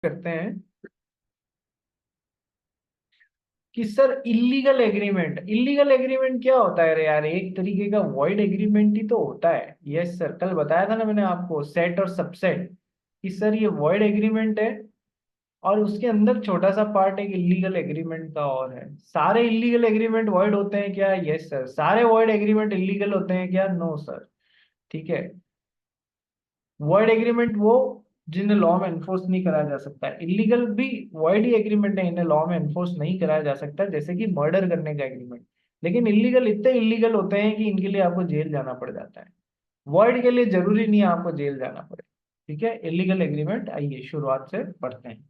करते हैं कि सर इलीगल एग्रीमेंट क्या होता है रे यार? एक तरीके का वॉइड एग्रीमेंट ही तो होता है। यस सर, कल बताया था ना मैंने आपको सेट और सबसेट कि सर ये वॉइड एग्रीमेंट है और उसके अंदर छोटा सा पार्ट एक इलीगल एग्रीमेंट का और है। सारे इलीगल एग्रीमेंट वॉइड होते हैं क्या? Yes sir. सारे वॉइड एग्रीमेंट इलीगल होते हैं क्या? No sir. ठीक है। वॉइड एग्रीमेंट वो जिन्हें लॉ में एनफोर्स नहीं कराया जा सकता है। इलीगल भी वॉइड ही एग्रीमेंट है, इन्हें लॉ में एनफोर्स नहीं कराया जा सकता, जैसे कि मर्डर करने का एग्रीमेंट। लेकिन इलीगल इतने इलीगल होते हैं कि इनके लिए आपको जेल जाना पड़ जाता है। वॉइड के लिए जरूरी नहीं है आपको जेल जाना पड़े। ठीक है, इलीगल एग्रीमेंट आइए शुरुआत से पढ़ते हैं।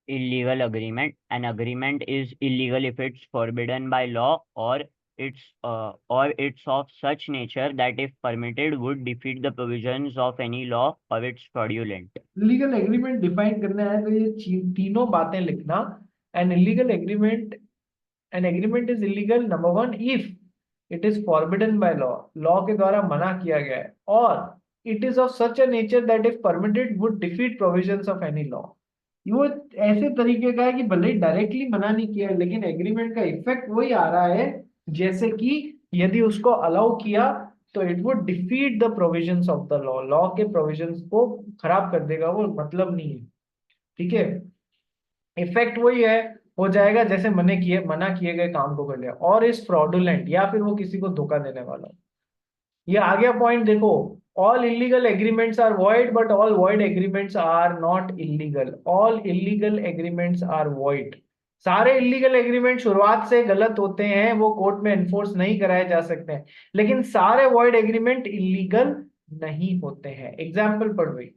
Illegal agreement. An agreement is illegal if it's forbidden by law or it's of such nature that if permitted would defeat the provisions of any law or it's fraudulent. Legal agreement define करना है तो ये तीनों बातें लिखना। N illegal agreement an agreement is illegal number one if it is forbidden by law, law के द्वारा मना किया गया है, और it is of such a nature that if permitted would defeat provisions of any law. वो ऐसे तरीके का है कि भले ही डायरेक्टली मना नहीं किया है, लेकिन एग्रीमेंट का इफेक्ट वही आ रहा है जैसे कि यदि उसको अलाउ किया तो it would defeat the provisions of the law, law के प्रोविजंस को खराब कर देगा, वो मतलब नहीं है। ठीक है, इफेक्ट वही है, हो जाएगा जैसे मना किए गए काम को कर लिया, और इज फ्रॉडुलेंट या फिर वो किसी को धोखा देने वाला हो। ये आ गया पॉइंट देखो। All illegal agreements are void but all void agreements are not illegal. All illegal agreements are void. सारे इलीगल एग्रीमेंट शुरुआत से गलत होते हैं, वो कोर्ट में एनफोर्स नहीं कराए जा सकते हैं। लेकिन सारे वॉइड एग्रीमेंट इलीगल नहीं होते हैं। एग्जाम्पल पढ़ भाई।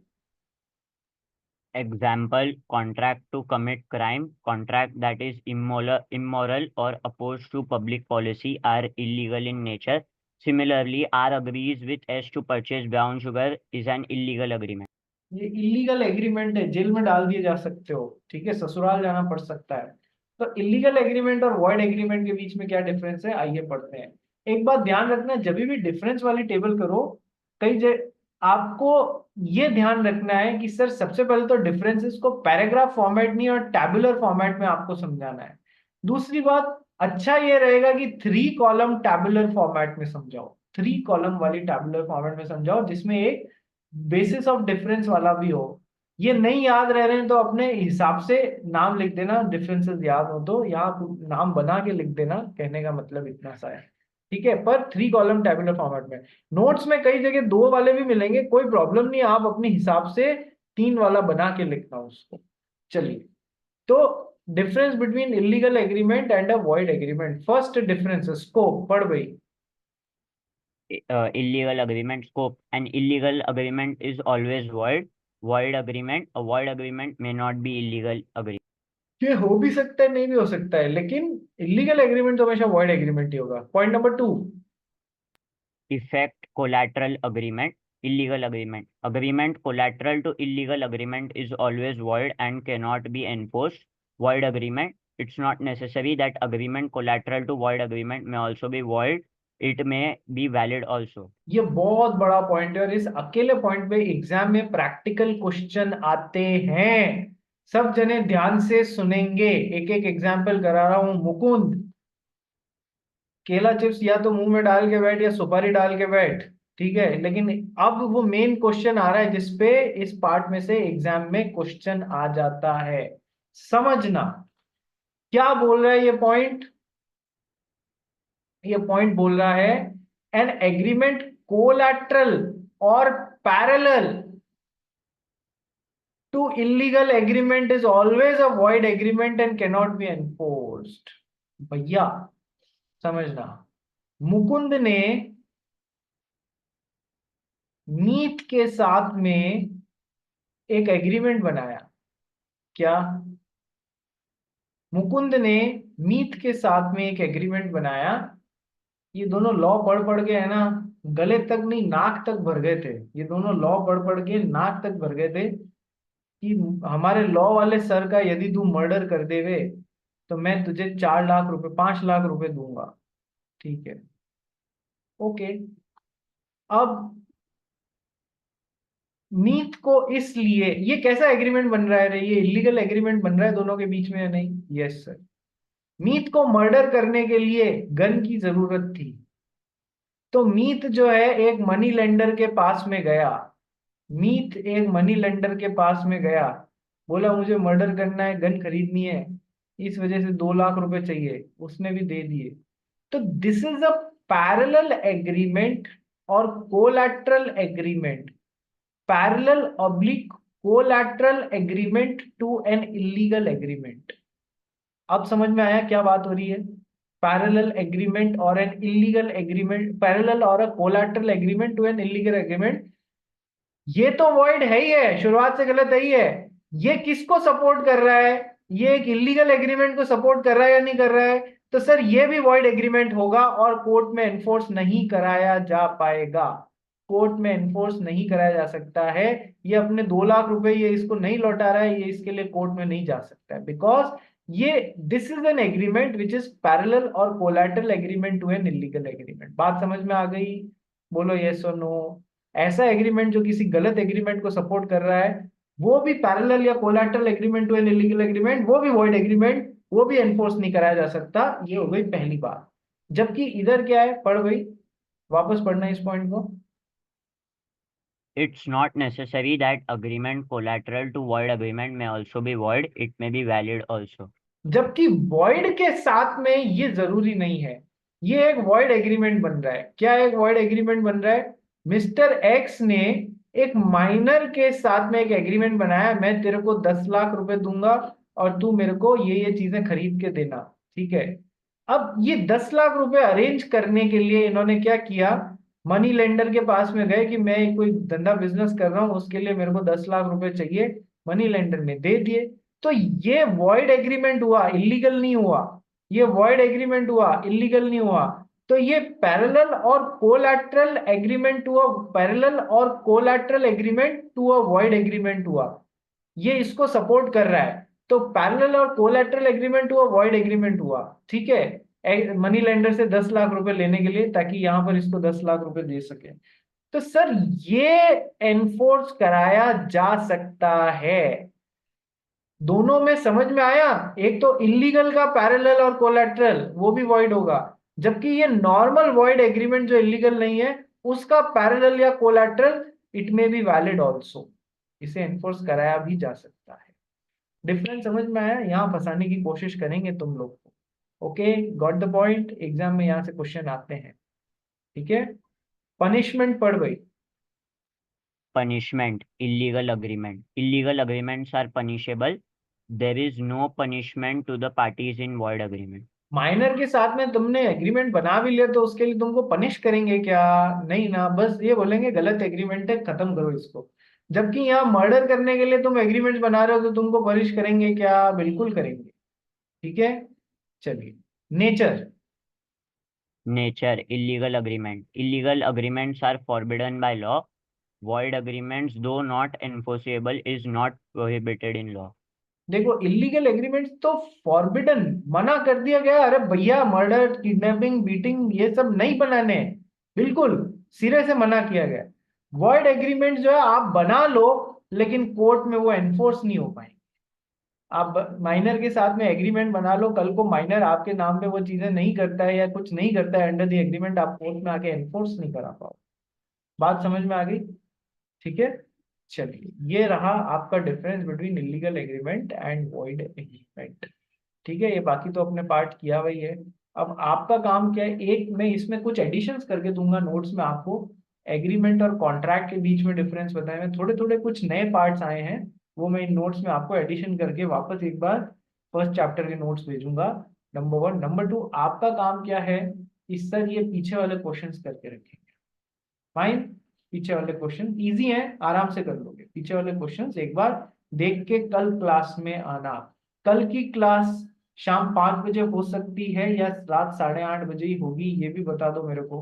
Example, contract to commit crime, contract that is immoral or opposed to public policy are illegal in nature. Similarly, R agrees with S to purchase brown sugar is an illegal agreement. ये illegal agreement है, jail में डाल दिए जा सकते हो। ठीक है, ससुराल जाना पड़ सकता है। तो इलीगल एग्रीमेंट और वॉइड एग्रीमेंट के बीच में क्या डिफरेंस है, आइए पढ़ते हैं। एक बात ध्यान रखना, जब भी डिफरेंस वाली टेबल करो, कई आपको ये ध्यान रखना है कि सर सबसे पहले तो डिफरेंसेस को पैराग्राफ फॉर्मेट नहीं और टैबुलर फॉर्मेट में आपको समझाना है। दूसरी बात, अच्छा ये रहेगा कि 3 कॉलम टैबुलर फॉर्मेट में समझाओ, 3 कॉलम वाली टैबुलर फॉर्मेट में समझाओ, जिसमें एक बेसिस ऑफ डिफरेंस वाला भी हो। ये नहीं याद रह रहे हैं तो अपने हिसाब से नाम लिख देना, डिफरेंसेस याद हो तो यहाँ नाम बना के लिख देना, कहने का मतलब इतना सा है। ठीक है, पर 3 कॉलम टेबुलर फॉर्मेट में। नोट्स में कई जगह 2 वाले भी मिलेंगे, कोई प्रॉब्लम नहीं, आप अपने हिसाब से 3 वाला बना के लिखना उसको। चलिए, तो difference between illegal agreement and a void agreement. First difference scope पढ़ भाई। Illegal agreement scope. An illegal agreement is always void. A void agreement may not be illegal agreement. ये हो भी सकता है, नहीं भी हो सकता है, लेकिन इलीगल एग्रीमेंट तो हमेशा वॉइड एग्रीमेंट ही होगा। Point number 2। Effect collateral agreement. Illegal agreement. Agreement collateral to illegal agreement is always void and cannot be enforced. Void agreement. It's not necessary that agreement collateral to void agreement may also be void. It may be valid also. ये बहुत बड़ा point है और इस अकेले point पे exam में practical question आते हैं। सब जने ध्यान से सुनेंगे, एक एक एग्जाम्पल करा रहा हूं। मुकुंद, केला चिप्स या तो मुंह में डाल के बैठ या सुपारी डाल के बैठ। ठीक है, लेकिन अब वो मेन क्वेश्चन आ रहा है जिसपे इस पार्ट में से एग्जाम में क्वेश्चन आ जाता है। समझना क्या बोल रहा है ये पॉइंट। ये पॉइंट बोल रहा है एन एग्रीमेंट कोलैटरल और parallel to illegal agreement is always a void agreement and cannot be enforced। भैया समझना, मुकुंद ने मीत के साथ में एक एग्रीमेंट बनाया। क्या? मुकुंद ने मीत के साथ में एक एग्रीमेंट बनाया। ये दोनों लॉ पढ़ पढ़ के है ना, गले तक नहीं नाक तक भर गए थे। ये दोनों लॉ पढ़ पढ़ के नाक तक भर गए थे कि हमारे लॉ वाले सर का यदि तू मर्डर कर देवे तो मैं तुझे 4 लाख रुपए 5 लाख रुपए दूंगा। ठीक है, ओके। अब मीत को इसलिए, ये कैसा एग्रीमेंट बन रहा है रे? ये इलीगल एग्रीमेंट बन रहा है दोनों के बीच में या नहीं? Yes sir. मीत को मर्डर करने के लिए गन की जरूरत थी, तो मीत जो है एक मनी लेंडर के पास में गया। मीत एक मनी लेंडर के पास में गया, बोला मुझे मर्डर करना है, गन खरीदनी है, इस वजह से 2 लाख रुपए चाहिए, उसने भी दे दिए। तो this is a parallel agreement और collateral agreement, parallel oblique collateral agreement to an illegal agreement. अब समझ में आया क्या बात हो रही है? पैरेलल एग्रीमेंट और एन इलीगल एग्रीमेंट, पैरेलल और a collateral agreement to an illegal agreement. ये तो वॉइड है ही है, शुरुआत से गलत है ही है। ये किसको सपोर्ट कर रहा है? ये एक इलीगल एग्रीमेंट को सपोर्ट कर रहा है या नहीं कर रहा है? तो सर ये भी वॉइड एग्रीमेंट होगा और कोर्ट में एनफोर्स नहीं कराया जा पाएगा। कोर्ट में एनफोर्स नहीं कराया जा सकता है। ये अपने 2 लाख रुपए ये इसको नहीं लौटा रहा है, ये इसके लिए कोर्ट में नहीं जा सकता है, बिकॉज ये this is an agreement which is parallel और collateral agreement to an illegal agreement. बात समझ में आ गई? बोलो यस और नो। ऐसा एग्रीमेंट जो किसी गलत एग्रीमेंट को सपोर्ट कर रहा है, वो भी पैरेलल या collateral agreement to an illegal agreement, वो भी वॉइड एग्रीमेंट, वो भी एनफोर्स नहीं कराया जा सकता। ये हो गई पहली बात। जबकि इधर क्या है, पढ़ भाई, वापस पढ़ना इस पॉइंट को। It's not necessary that agreement collateral to void agreement may also be void. It may be valid also. जबकि वॉइड के साथ में ये जरूरी नहीं है। ये एक वॉइड एग्रीमेंट बन रहा है। क्या एक वॉइड एग्रीमेंट बन रहा है? मिस्टर एक्स ने एक माइनर के साथ में एक एग्रीमेंट बनाया, मैं तेरे को 10 लाख रुपए दूंगा और तू मेरे को ये चीजें खरीद के देना, ठीक है। अब ये 10 लाख रुपए अरेंज करने के लिए इन्होंने क्या किया? मनी लेंडर के पास में गए कि मैं कोई धंधा बिजनेस कर रहा हूँ, उसके लिए मेरे को 10 लाख रुपए चाहिए। मनी लेंडर ने दे दिए। तो ये वॉइड एग्रीमेंट हुआ, इलीगल नहीं हुआ। ये वॉइड एग्रीमेंट हुआ, इलीगल नहीं हुआ। तो ये पैरेलल और collateral agreement to a parallel और collateral agreement to a void agreement हुआ। ये इसको सपोर्ट कर रहा है। तो पैरेलल और कोलैटरल एग्रीमेंट हुआ, वॉइड एग्रीमेंट हुआ, ठीक है, मनी लेंडर से 10 लाख रुपए लेने के लिए, ताकि यहां पर इसको 10 लाख रुपए दे सके। तो सर ये एनफोर्स कराया जा सकता है। दोनों में समझ में आया? एक तो इलीगल का पैरेलल और कोलैटरल, वो भी वॉइड होगा। जबकि ये नॉर्मल वॉइड एग्रीमेंट जो इलीगल नहीं है, उसका पैरेलल या कोलैटरल इट में बी वैलिड ऑल्सो, इसे एनफोर्स कराया भी जा सकता है। डिफरेंस समझ में आया? यहाँ फंसाने की कोशिश करेंगे तुम लोग को। Okay, got the point. Exam में यहाँ से क्वेश्चन आते हैं, ठीक है। पनिशमेंट पढ़ गई। Punishment, illegal agreement. Illegal agreements are punishable. There is no punishment to the parties in void agreement. Minor के साथ में तुमने एग्रीमेंट बना भी लिया, तो उसके लिए तुमको पनिश करेंगे क्या? नहीं ना, बस ये बोलेंगे गलत एग्रीमेंट है, खत्म करो इसको। जबकि यहाँ मर्डर करने के लिए तुम एग्रीमेंट बना रहे हो, तो तुमको पनिश करेंगे क्या? बिल्कुल करेंगे, ठीक है। चलिए, nature. Nature, illegal agreement. Illegal agreements are forbidden by law. Void agreements, though not enforceable, is not prohibited in law. देखो, इलीगल एग्रीमेंट तो फॉरबिडन, मना कर दिया गया, अरे भैया मर्डर, किडनैपिंग, बीटिंग ये सब नहीं बनाने हैं, बिल्कुल सिरे से मना किया गया। वॉइड एग्रीमेंट जो है आप बना लो, लेकिन कोर्ट में वो एनफोर्स नहीं हो पाएंगे। आप माइनर के साथ में एग्रीमेंट बना लो, कल को माइनर आपके नाम पे वो चीजें नहीं करता है या कुछ नहीं करता है अंडर द एग्रीमेंट, आप कोर्ट में आके एनफोर्स नहीं करा पाओ। बात समझ में आ गई? ठीक है। चलिए, ये रहा आपका difference between illegal agreement and void agreement, ठीक है। ये बाकी तो अपने पार्ट किया हुआ ही है। अब आपका काम क्या है, एक मैं इसमें कुछ एडिशंस करके दूंगा नोट्स में आपको। एग्रीमेंट और कॉन्ट्रैक्ट के बीच में डिफरेंस बताए, मैं थोड़े थोड़े कुछ नए पार्ट्स आए हैं, वो मैं इन नोट्स में आपको एडिशन करके वापस एक बार फर्स्ट चैप्टर के नोट्स भेजूंगा। नंबर 1। नंबर 2, आपका काम क्या है, इस सर ये पीछे वाले क्वेश्चंस करके रखेंगे। फाइन। पीछे वाले क्वेश्चन इजी हैं, आराम से कर लोगे। पीछे वाले क्वेश्चंस एक बार देख के कल क्लास में आना। कल की क्लास शाम 5 बजे हो सकती है या रात 8:30 बजे ही होगी, ये भी बता दो मेरे को।